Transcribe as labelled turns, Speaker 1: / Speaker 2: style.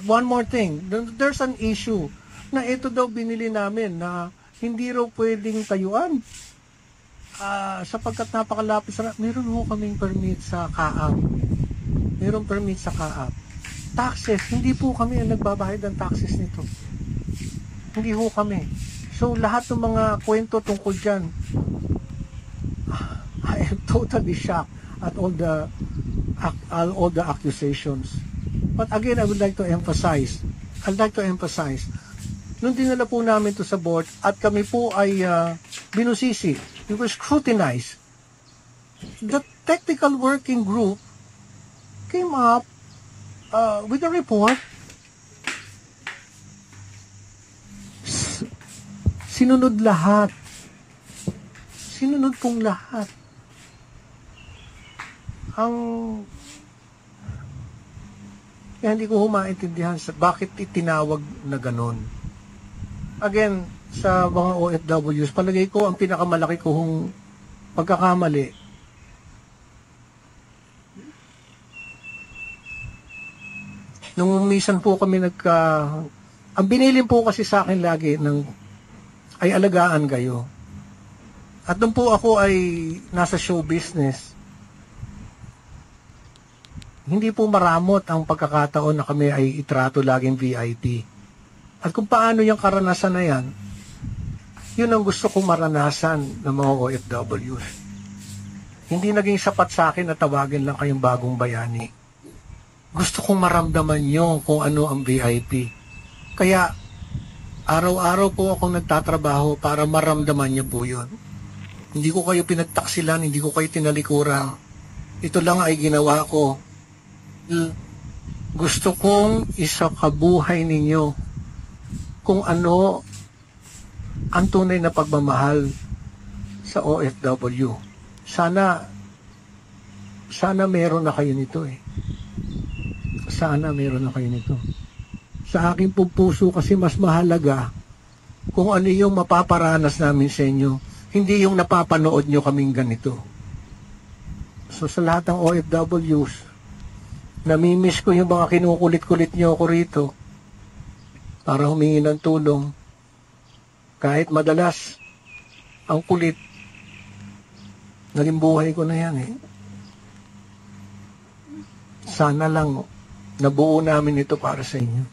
Speaker 1: One more thing, there's an issue na ito daw binili namin na hindi raw pwedeng tayuan. Sapagkat napakalapit sa... Meron ho kaming permit sa CAAP. Meron permit sa CAAP. Taxes, hindi po kami ang nagbabayad ng taxes nito. Hindi ho kami. So, lahat ng mga kwento tungkol dyan, I am totally shocked at all the accusations. But again, I'd like to emphasize, nung dinala po namin to sa board at kami po ay binusisi, we were scrutinized. The technical working group came up with a report. Sinunod lahat. Sinunod pong lahat. Kaya hindi ko maintindihan bakit itinawag na ganon. Again, sa mga OFWs, palagay ko ang pinakamalaki kong pagkakamali nung minsan po kami ang binilin po kasi sa akin lagi ay alagaan kayo. At nung po ako ay nasa show business, hindi po maramot ang pagkakataon na kami ay itrato laging VIP. At kung paano yung karanasan na yan, yun ang gusto kong maranasan ng mga OFWs. Hindi naging sapat sa akin na tawagin lang kayong bagong bayani. Gusto kong maramdaman nyo kung ano ang VIP. Kaya, araw-araw po akong nagtatrabaho para maramdaman nyo po yun. Hindi ko kayo pinagtaksilan, hindi ko kayo tinalikuran. Ito lang ay ginawa ko. Gusto kong isakabuhay ninyo kung ano ang tunay na pagmamahal sa OFW. Sana meron na kayo nito eh. Sana meron na kayo nito. Sa aking puso kasi mas mahalaga kung ano yung mapaparanas namin sa inyo, hindi yung napapanood nyo kaming ganito. So sa lahat ng OFWs, namimiss ko yung mga kinukulit-kulit nyo ako rito para humingi ng tulong. Kahit madalas, ang kulit, naging buhay ko na yan eh. Sana lang nabuo namin ito para sa inyo.